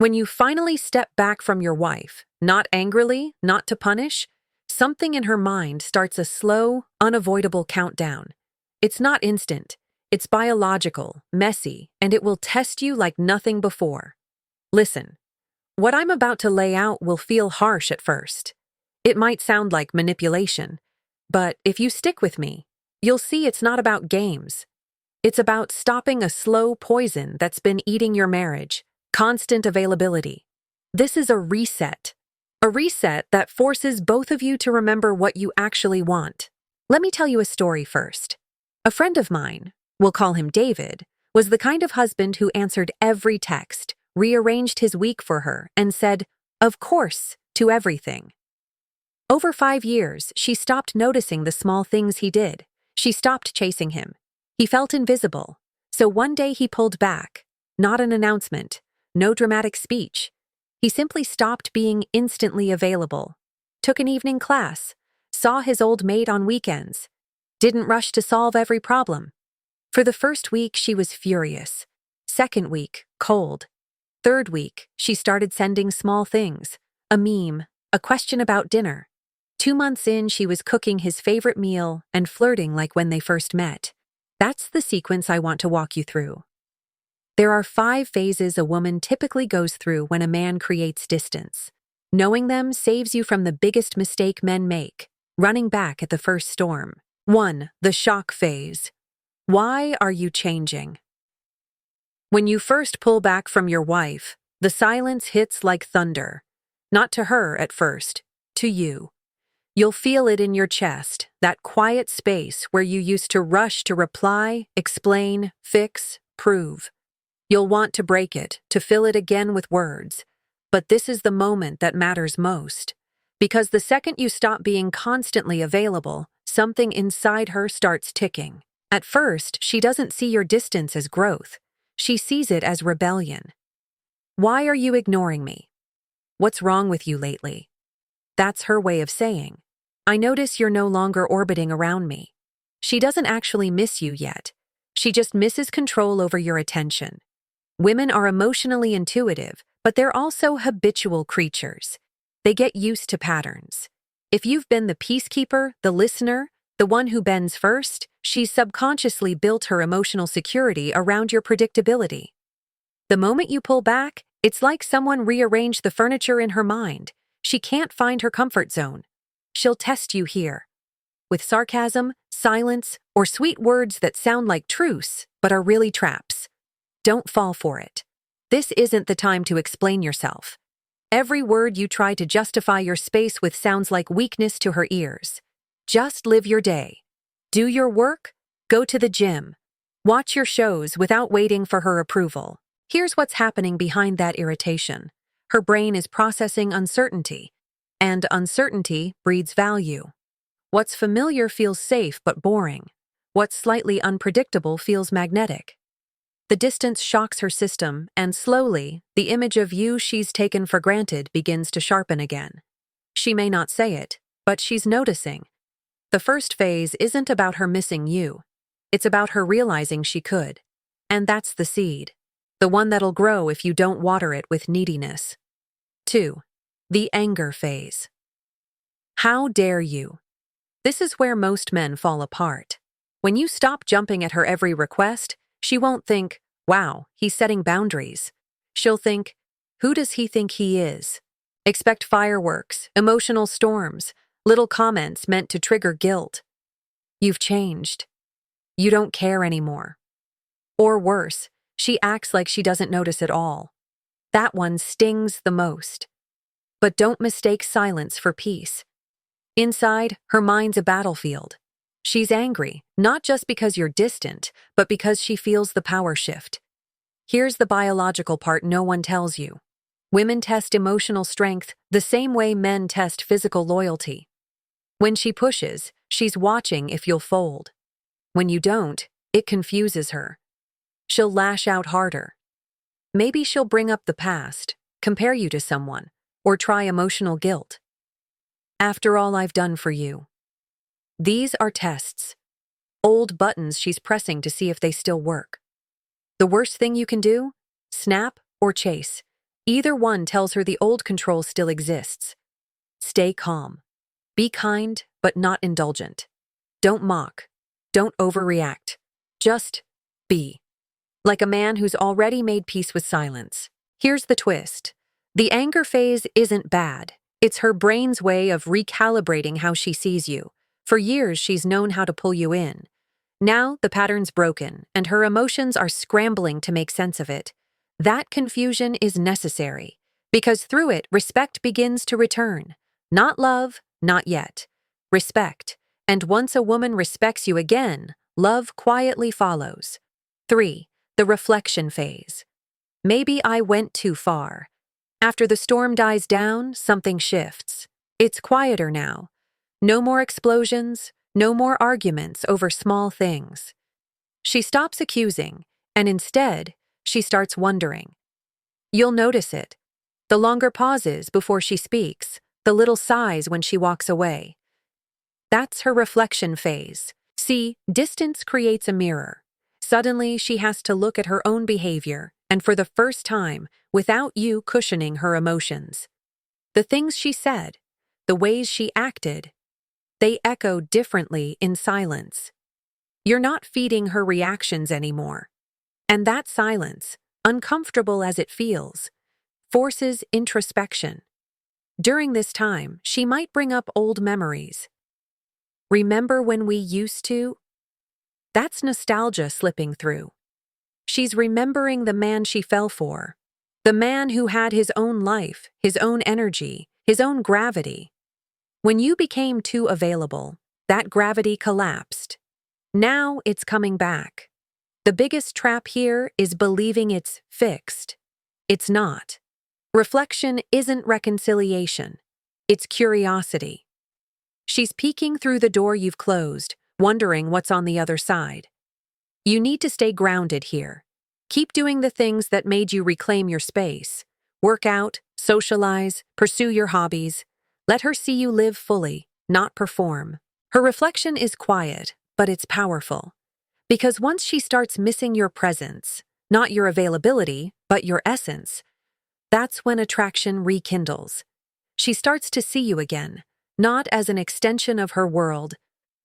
When you finally step back from your wife, not angrily, not to punish, something in her mind starts a slow, unavoidable countdown. It's not instant. It's biological, messy, and it will test you like nothing before. Listen, what I'm about to lay out will feel harsh at first. It might sound like manipulation, but if you stick with me, you'll see it's not about games. It's about stopping a slow poison that's been eating your marriage. Constant availability. This is a reset. A reset that forces both of you to remember what you actually want. Let me tell you a story first. A friend of mine, we'll call him David, was the kind of husband who answered every text, rearranged his week for her, and said, "Of course," to everything. Over 5 years, she stopped noticing the small things he did. She stopped chasing him. He felt invisible. So one day he pulled back. Not an announcement. No dramatic speech. He simply stopped being instantly available. Took an evening class. Saw his old mate on weekends. Didn't rush to solve every problem. For the first week, she was furious. Second week, cold. Third week, she started sending small things. A meme, a question about dinner. 2 months in, she was cooking his favorite meal and flirting like when they first met. That's the sequence I want to walk you through. There are 5 phases a woman typically goes through when a man creates distance. Knowing them saves you from the biggest mistake men make, running back at the first storm. 1. The shock phase. Why are you changing? When you first pull back from your wife, the silence hits like thunder. Not to her at first, to you. You'll feel it in your chest, that quiet space where you used to rush to reply, explain, fix, prove. You'll want to break it, to fill it again with words. But this is the moment that matters most. Because the second you stop being constantly available, something inside her starts ticking. At first, she doesn't see your distance as growth. She sees it as rebellion. Why are you ignoring me? What's wrong with you lately? That's her way of saying, I notice you're no longer orbiting around me. She doesn't actually miss you yet. She just misses control over your attention. Women are emotionally intuitive, but they're also habitual creatures. They get used to patterns. If you've been the peacekeeper, the listener, the one who bends first, she's subconsciously built her emotional security around your predictability. The moment you pull back, it's like someone rearranged the furniture in her mind. She can't find her comfort zone. She'll test you here. With sarcasm, silence, or sweet words that sound like truce, but are really traps. Don't fall for it. This isn't the time to explain yourself. Every word you try to justify your space with sounds like weakness to her ears. Just live your day. Do your work. Go to the gym. Watch your shows without waiting for her approval. Here's what's happening behind that irritation. Her brain is processing uncertainty, and uncertainty breeds value. What's familiar feels safe but boring. What's slightly unpredictable feels magnetic. The distance shocks her system, and slowly, the image of you she's taken for granted begins to sharpen again. She may not say it, but she's noticing. The first phase isn't about her missing you. It's about her realizing she could. And that's the seed. The one that'll grow if you don't water it with neediness. 2. The anger phase. How dare you? This is where most men fall apart. When you stop jumping at her every request, she won't think, wow, he's setting boundaries. She'll think, who does he think he is? Expect fireworks, emotional storms, little comments meant to trigger guilt. You've changed. You don't care anymore. Or worse, she acts like she doesn't notice at all. That one stings the most. But don't mistake silence for peace. Inside, her mind's a battlefield. She's angry, not just because you're distant, but because she feels the power shift. Here's the biological part no one tells you. Women test emotional strength the same way men test physical loyalty. When she pushes, she's watching if you'll fold. When you don't, it confuses her. She'll lash out harder. Maybe she'll bring up the past, compare you to someone, or try emotional guilt. After all I've done for you. These are tests. Old buttons she's pressing to see if they still work. The worst thing you can do? Snap or chase. Either one tells her the old control still exists. Stay calm. Be kind, but not indulgent. Don't mock. Don't overreact. Just be. Like a man who's already made peace with silence. Here's the twist. The anger phase isn't bad. It's her brain's way of recalibrating how she sees you. For years, she's known how to pull you in. Now, the pattern's broken, and her emotions are scrambling to make sense of it. That confusion is necessary, because through it, respect begins to return. Not love, not yet. Respect. And once a woman respects you again, love quietly follows. 3. The reflection phase. Maybe I went too far. After the storm dies down, something shifts. It's quieter now. No more explosions, no more arguments over small things. She stops accusing, and instead, she starts wondering. You'll notice it. The longer pauses before she speaks, the little sighs when she walks away. That's her reflection phase. See, distance creates a mirror. Suddenly, she has to look at her own behavior, and for the first time, without you cushioning her emotions. The things she said, the ways she acted, they echo differently in silence. You're not feeding her reactions anymore. And that silence, uncomfortable as it feels, forces introspection. During this time, she might bring up old memories. Remember when we used to? That's nostalgia slipping through. She's remembering the man she fell for, the man who had his own life, his own energy, his own gravity. When you became too available, that gravity collapsed. Now it's coming back. The biggest trap here is believing it's fixed. It's not. Reflection isn't reconciliation. It's curiosity. She's peeking through the door you've closed, wondering what's on the other side. You need to stay grounded here. Keep doing the things that made you reclaim your space. Work out, socialize, pursue your hobbies. Let her see you live fully, not perform. Her reflection is quiet, but it's powerful. Because once she starts missing your presence, not your availability, but your essence, that's when attraction rekindles. She starts to see you again, not as an extension of her world,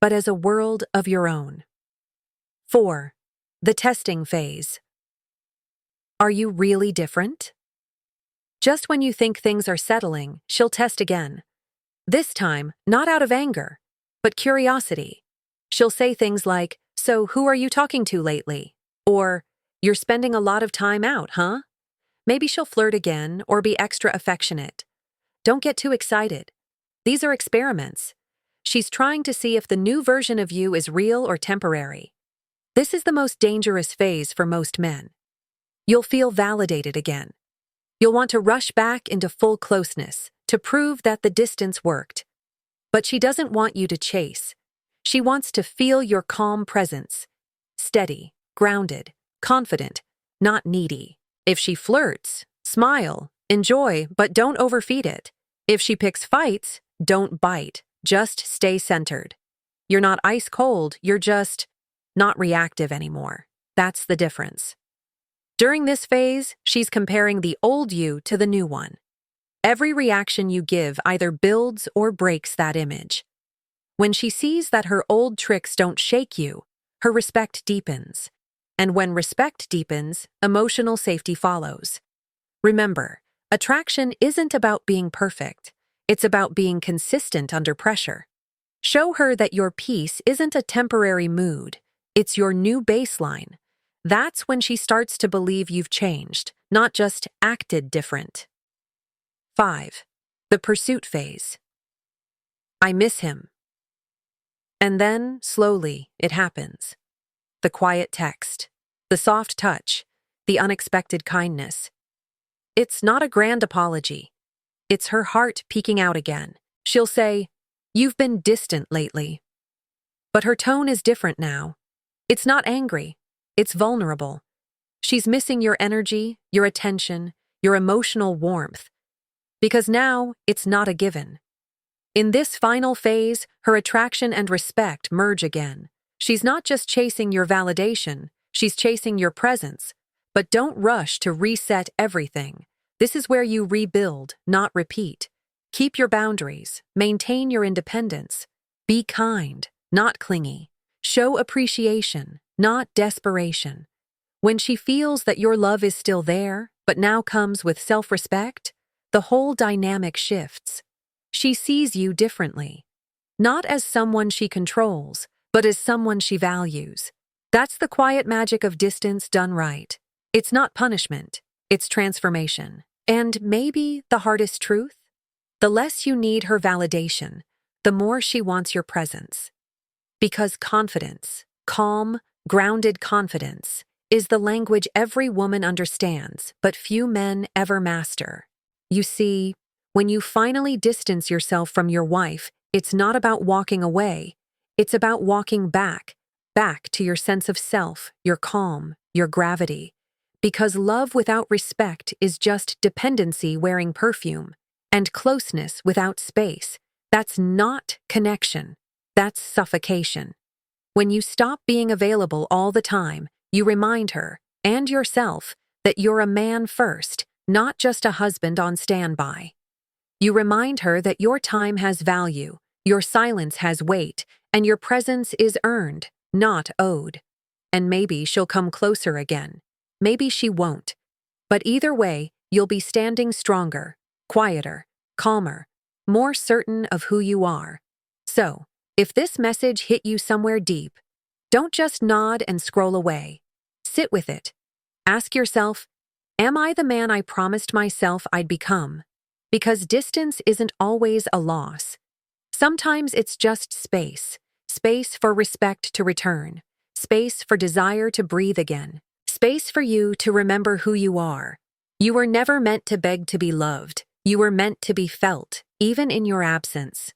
but as a world of your own. 4. The testing phase. Are you really different? Just when you think things are settling, she'll test again. This time, not out of anger, but curiosity. She'll say things like, "So who are you talking to lately?" Or, "You're spending a lot of time out, huh?" Maybe she'll flirt again or be extra affectionate. Don't get too excited. These are experiments. She's trying to see if the new version of you is real or temporary. This is the most dangerous phase for most men. You'll feel validated again. You'll want to rush back into full closeness to prove that the distance worked. But she doesn't want you to chase. She wants to feel your calm presence. Steady, grounded, confident, not needy. If she flirts, smile, enjoy, but don't overfeed it. If she picks fights, don't bite. Just stay centered. You're not ice cold, you're just not reactive anymore. That's the difference. During this phase, she's comparing the old you to the new one. Every reaction you give either builds or breaks that image. When she sees that her old tricks don't shake you, her respect deepens. And when respect deepens, emotional safety follows. Remember, attraction isn't about being perfect. It's about being consistent under pressure. Show her that your peace isn't a temporary mood. It's your new baseline. That's when she starts to believe you've changed, not just acted different. 5. The pursuit phase. I miss him. And then, slowly, it happens. The quiet text, the soft touch, the unexpected kindness. It's not a grand apology. It's her heart peeking out again. She'll say, "You've been distant lately." But her tone is different now. It's not angry. It's vulnerable. She's missing your energy, your attention, your emotional warmth. Because now, it's not a given. In this final phase, her attraction and respect merge again. She's not just chasing your validation, she's chasing your presence. But don't rush to reset everything. This is where you rebuild, not repeat. Keep your boundaries, maintain your independence. Be kind, not clingy. Show appreciation, not desperation. When she feels that your love is still there, but now comes with self-respect, the whole dynamic shifts. She sees you differently. Not as someone she controls, but as someone she values. That's the quiet magic of distance done right. It's not punishment, it's transformation. And maybe the hardest truth? The less you need her validation, the more she wants your presence. Because confidence, calm, grounded confidence, is the language every woman understands, but few men ever master. You see, when you finally distance yourself from your wife, it's not about walking away. It's about walking back to your sense of self, your calm, your gravity. Because love without respect is just dependency wearing perfume, and closeness without space. That's not connection. That's suffocation. When you stop being available all the time, you remind her, and yourself, that you're a man first, not just a husband on standby. You remind her that your time has value, your silence has weight, and your presence is earned, not owed. And maybe she'll come closer again. Maybe she won't. But either way, you'll be standing stronger, quieter, calmer, more certain of who you are. So, if this message hit you somewhere deep, don't just nod and scroll away. Sit with it. Ask yourself, am I the man I promised myself I'd become? Because distance isn't always a loss. Sometimes it's just space. Space for respect to return. Space for desire to breathe again. Space for you to remember who you are. You were never meant to beg to be loved. You were meant to be felt, even in your absence.